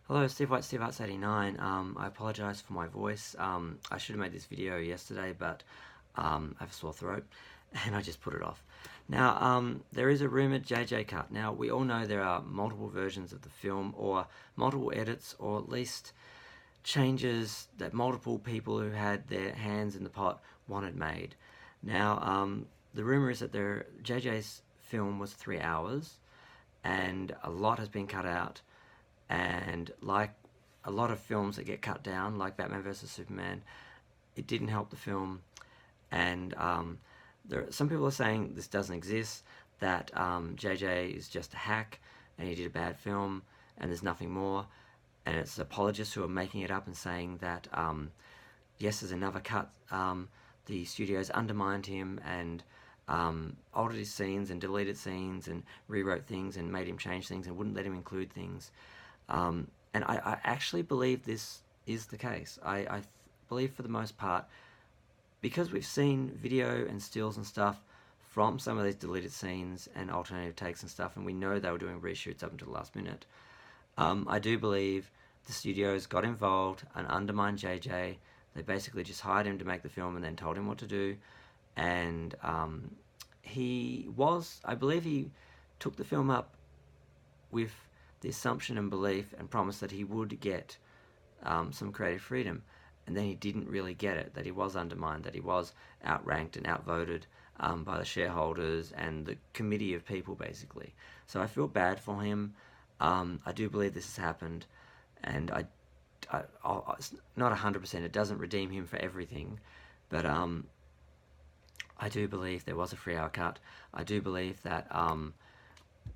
Hello, Steve White, Steve Arts 89. I apologise for my voice. I should have made this video yesterday, but I have a sore throat and I just put it off. Now, there is a rumoured JJ cut. Now, we all know there are multiple versions of the film, or multiple edits, or at least changes that multiple people who had their hands in the pot wanted made. Now, the rumour is that JJ's film was 3 hours and a lot has been cut out, and like a lot of films that get cut down, like Batman vs Superman, it didn't help the film. And some people are saying this doesn't exist, that JJ is just a hack and he did a bad film and there's nothing more. And it's apologists who are making it up and saying that yes, there's another cut. The studios undermined him and altered his scenes and deleted scenes and rewrote things and made him change things and wouldn't let him include things. And I actually believe this is the case. I believe for the most part, because we've seen video and stills and stuff from some of these deleted scenes and alternative takes and stuff, and we know they were doing reshoots up until the last minute. I do believe the studios got involved and undermined JJ. They basically just hired him to make the film and then told him what to do. And I believe he took the film up with the assumption and belief and promise that he would get some creative freedom, and then he didn't really get it, that he was undermined, that he was outranked and outvoted by the shareholders and the committee of people, basically. So I feel bad for him. I do believe this has happened, and it's not 100%, it doesn't redeem him for everything, but I do believe there was a 3 hour cut. I do believe that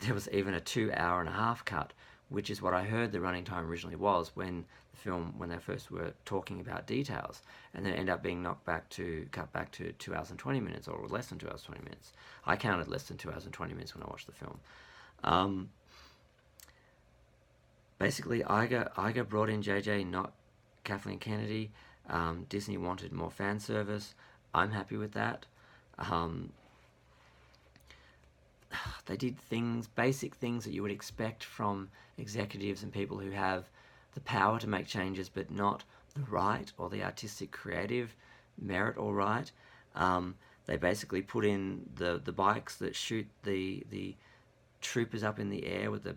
there was even a 2.5 hour cut, which is what I heard the running time originally was when they first were talking about details, and then it ended up being cut back to 2 hours and 20 minutes, or less than 2 hours and 20 minutes. I counted less than 2 hours and 20 minutes when I watched the film. Basically, Iger brought in JJ, not Kathleen Kennedy. Disney wanted more fan service. I'm happy with that. They did basic things that you would expect from executives and people who have the power to make changes but not the right or the artistic creative merit or right. They basically put in the bikes that shoot the troopers up in the air with the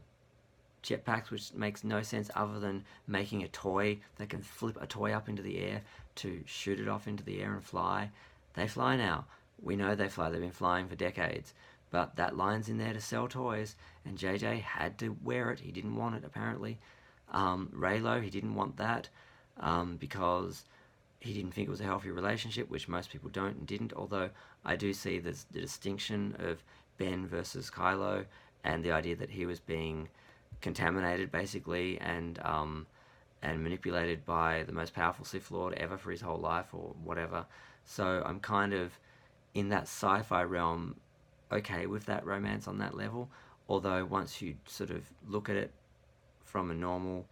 jetpacks, which makes no sense other than making a toy that can flip a toy up into the air to shoot it off into the air and fly. They fly now. We know they fly. They've been flying for decades. But that line's in there to sell toys, and JJ had to wear it. He didn't want it, apparently. Raylo, he didn't want that because he didn't think it was a healthy relationship, which most people don't and didn't, although I do see the distinction of Ben versus Kylo and the idea that he was being contaminated, basically, and manipulated by the most powerful Sith Lord ever for his whole life or whatever. So I'm kind of in that sci-fi realm okay with that romance on that level, although once you sort of look at it from a normal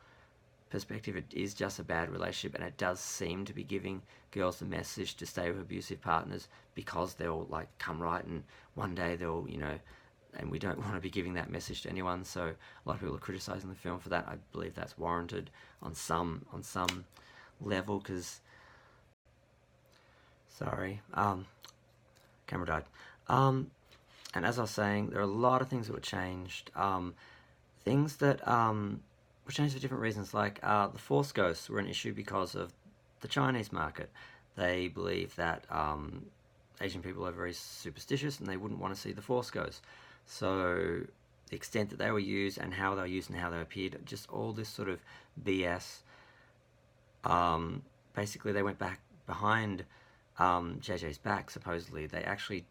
perspective, it is just a bad relationship, and it does seem to be giving girls the message to stay with abusive partners because they'll like come right, and one day they'll, and we don't want to be giving that message to anyone. So a lot of people are criticizing the film for that. I believe that's warranted on some level, because camera died. And as I was saying, there are a lot of things that were changed. Things that were changed for different reasons, like the Force Ghosts were an issue because of the Chinese market. They believe that Asian people are very superstitious and they wouldn't want to see the Force Ghosts. So the extent that they were used and how they were used and how they appeared, just all this sort of BS. Basically, they went back behind JJ's back, supposedly. They actually...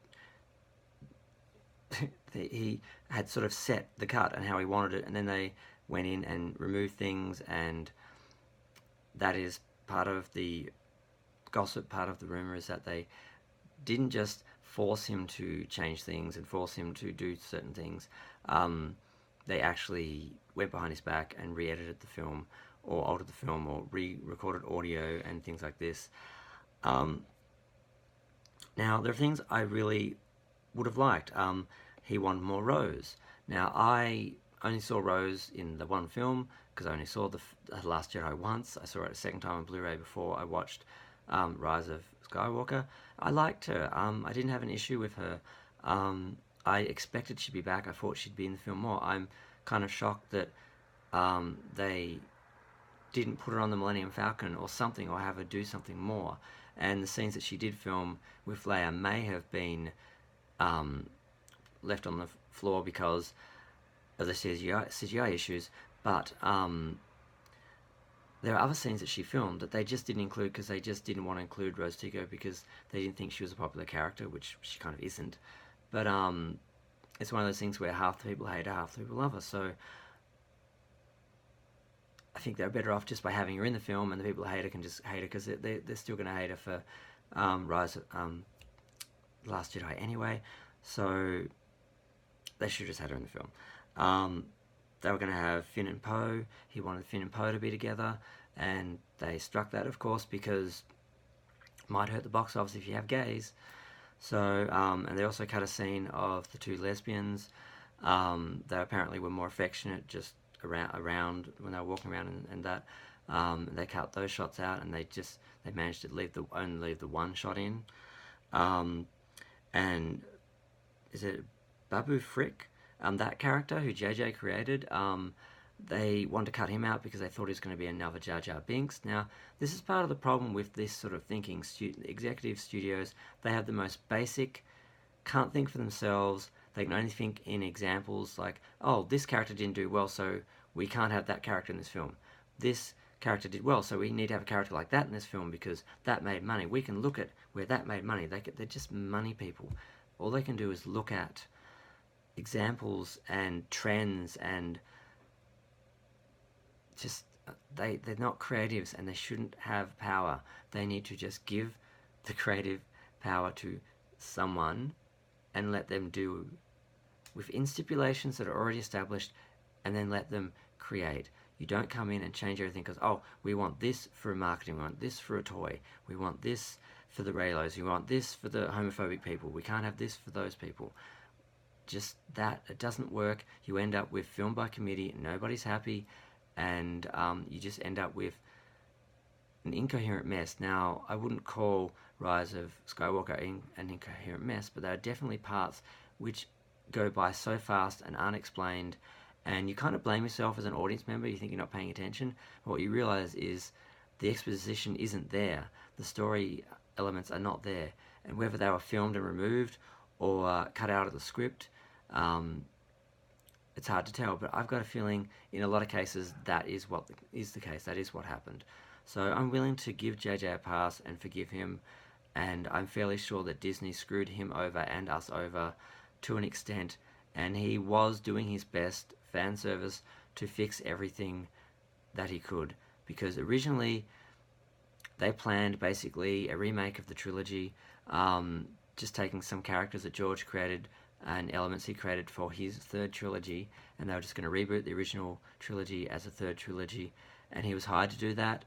he had sort of set the cut and how he wanted it, and then they went in and removed things, and that is part of the gossip, part of the rumor, is that they didn't just force him to change things and force him to do certain things. They actually went behind his back and re-edited the film, or altered the film, or re-recorded audio and things like this. Now, there are things I really would have liked. He wanted more Rose. Now, I only saw Rose in the one film because I only saw the Last Jedi once. I saw it a second time on Blu-ray before I watched Rise of Skywalker. I liked her. I didn't have an issue with her. I expected she'd be back. I thought she'd be in the film more. I'm kind of shocked that they didn't put her on the Millennium Falcon or something, or have her do something more. And the scenes that she did film with Leia may have been left on the floor because of the CGI issues, but there are other scenes that she filmed that they just didn't include because they just didn't want to include Rose Tico because they didn't think she was a popular character, which she kind of isn't. But it's one of those things where half the people hate her, half the people love her. So I think they're better off just by having her in the film, and the people who hate her can just hate her because they're still going to hate her for Rise of Last Jedi anyway. So they should have just had her in the film. They were going to have Finn and Poe. He wanted Finn and Poe to be together, and they struck that, of course, because it might hurt the box office if you have gays. So, and they also cut a scene of the two lesbians. They apparently were more affectionate just around when they were walking around and that. They cut those shots out, and they managed to only leave the one shot in. And is it Babu Frick? That character who JJ created, they wanted to cut him out because they thought he was going to be another Jar Jar Binks. Now, this is part of the problem with this sort of thinking. Executive studios, they have the most basic, can't think for themselves. They can only think in examples like, oh, this character didn't do well, so we can't have that character in this film. This character did well, so we need to have a character like that in this film because that made money. We can look at where that made money. They're just money people. All they can do is look at examples and trends, and just they're not creatives, and they shouldn't have power. They need to just give the creative power to someone and let them do within stipulations that are already established, and then let them create. You don't come in and change everything because, oh, we want this for marketing, we want this for a toy, we want this for the Raylos, we want this for the homophobic people, we can't have this for those people. Just that, it doesn't work. You end up with film by committee, and nobody's happy, and you just end up with an incoherent mess. Now, I wouldn't call Rise of Skywalker an incoherent mess, but there are definitely parts which go by so fast and unexplained, and you kind of blame yourself as an audience member. You think you're not paying attention. But what you realize is the exposition isn't there. The story elements are not there, and whether they were filmed and removed or cut out of the script, it's hard to tell. But I've got a feeling in a lot of cases that is what is the case. That is what happened. So I'm willing to give JJ a pass and forgive him, and I'm fairly sure that Disney screwed him over and us over to an extent, and he was doing his best fan service to fix everything that he could, because originally they planned basically a remake of the trilogy, just taking some characters that George created and elements he created for his third trilogy, and they were just going to reboot the original trilogy as a third trilogy, and he was hired to do that.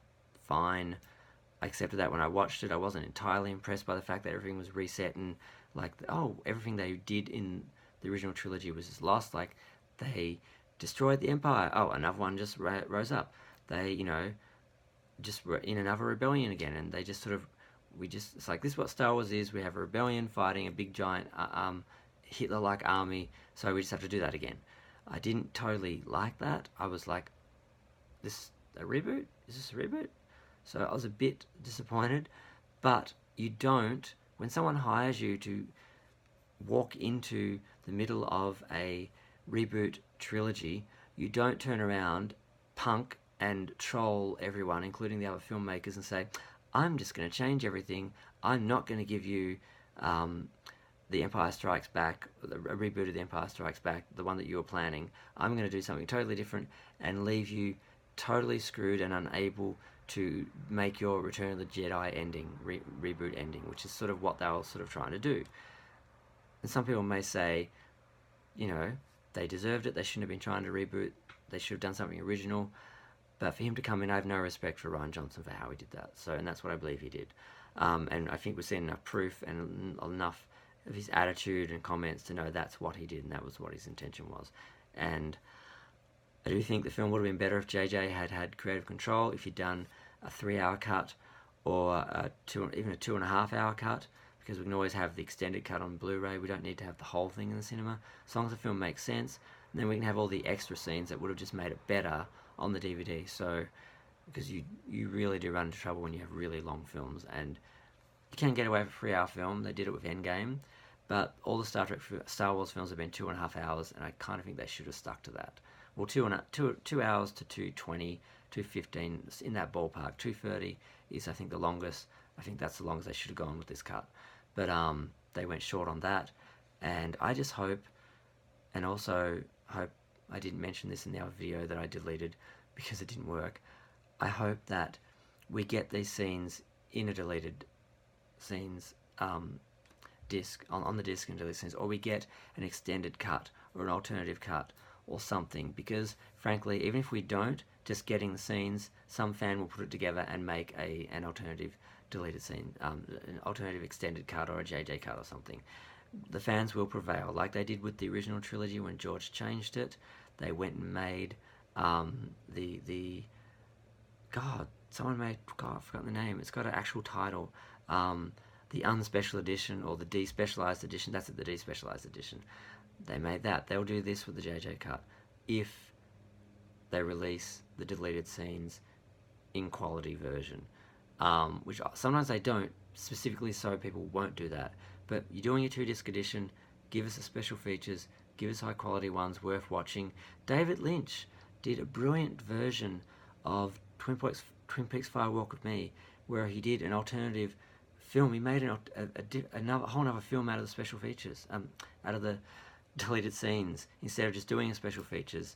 Fine. I accepted that when I watched it. I wasn't entirely impressed by the fact that everything was reset and like, oh, everything they did in the original trilogy was just lost. Like, they destroyed the Empire. Oh, another one just rose up. They, just were in another rebellion again, and they just sort of, it's like, this is what Star Wars is. We have a rebellion fighting a big giant Hitler-like army, so we just have to do that again. I didn't totally like that. I was like, this a reboot? Is this a reboot? So I was a bit disappointed, but you don't, when someone hires you to walk into the middle of a reboot trilogy, you don't turn around, punk, and troll everyone, including the other filmmakers, and say, I'm just going to change everything. I'm not going to give you The Empire Strikes Back, a reboot of The Empire Strikes Back, the one that you were planning. I'm going to do something totally different and leave you totally screwed and unable to make your Return of the Jedi ending, reboot ending, which is sort of what they were sort of trying to do. And some people may say, they deserved it, they shouldn't have been trying to reboot, they should have done something original. But for him to come in, I have no respect for Rian Johnson for how he did that. So, and that's what I believe he did. And I think we've seen enough proof and enough of his attitude and comments to know that's what he did, and that was what his intention was. And I do think the film would have been better if JJ had had creative control, if he'd done a 3-hour cut or even a 2.5-hour cut, because we can always have the extended cut on Blu-ray. We don't need to have the whole thing in the cinema. As long as the film makes sense, and then we can have all the extra scenes that would have just made it better on the DVD. So, because you really do run into trouble when you have really long films, and you can get away with a 3-hour film. They did it with Endgame, but all the Star Wars films have been 2.5 hours, and I kind of think they should have stuck to that. Well, 2 hours to 2:20, 2:15, in that ballpark. 2:30 is, I think, the longest. I think that's the longest they should have gone with this cut. But they went short on that, and I just hope, and also hope, I didn't mention this in the other video that I deleted because it didn't work. I hope that we get these scenes in a deleted scenes disc, on the disc and deleted scenes, or we get an extended cut or an alternative cut or something, because frankly, even if we don't, just getting the scenes, some fan will put it together and make an alternative deleted scene, an alternative extended cut or a JJ cut or something. The fans will prevail, like they did with the original trilogy when George changed it. They went and made someone made, I've forgotten the name, it's got an actual title, the unspecial edition or the despecialized edition. That's it, the despecialized edition. They made that. They'll do this with the JJ cut if they release the deleted scenes in quality version, which sometimes they don't, specifically so people won't do that. But you're doing a 2-disc edition, give us the special features, give us high quality ones worth watching. David Lynch did a brilliant version of Twin Peaks Fire Walk with Me, where he did an alternative film. He made a whole other film out of the special features, out of the deleted scenes. Instead of just doing the special features,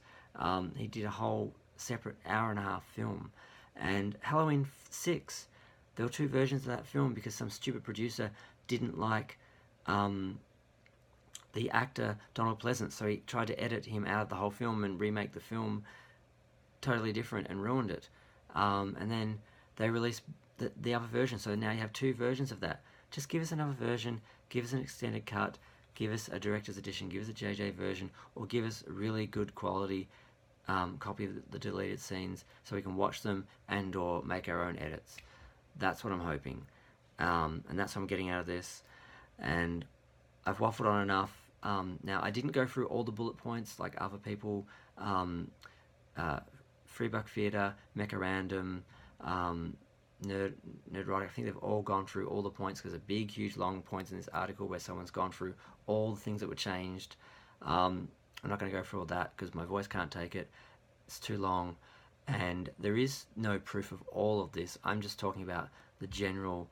he did a whole separate hour-and-a-half film. And Halloween 6, there were 2 versions of that film because some stupid producer didn't like the actor Donald Pleasance, so he tried to edit him out of the whole film and remake the film totally different and ruined it. And then they released the other version, so now you have 2 versions of that. Just give us another version, give us an extended cut, give us a director's edition, give us a JJ version, or give us a really good quality copy of the deleted scenes so we can watch them and or make our own edits. That's what I'm hoping, and that's what I'm getting out of this. And I've waffled on enough. Now, I didn't go through all the bullet points like other people. Free Buck Theatre, Mecha Random, Nerdrotic, I think they've all gone through all the points, because there's big, huge, long points in this article where someone's gone through all the things that were changed. I'm not going to go through all that because my voice can't take it. It's too long, and there is no proof of all of this. I'm just talking about the general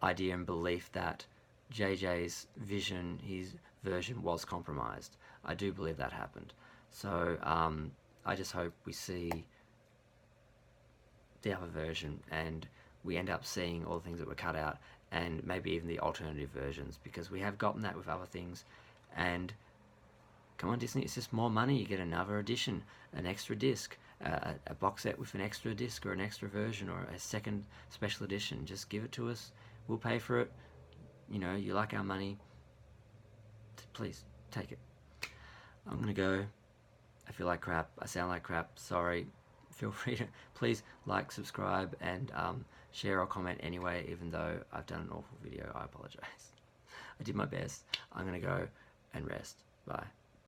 idea and belief that JJ's vision, his version, was compromised. I do believe that happened. So I just hope we see the other version and we end up seeing all the things that were cut out, and maybe even the alternative versions, because we have gotten that with other things. And come on, Disney, it's just more money. You get another edition, an extra disc, a box set with an extra disc or an extra version or a second special edition. Just give it to us. We'll pay for it. You know, you like our money. Please, take it. I'm going to go. I feel like crap. I sound like crap. Sorry. Feel free to please like, subscribe, and share or comment anyway, even though I've done an awful video. I apologize. I did my best. I'm going to go and rest. Bye.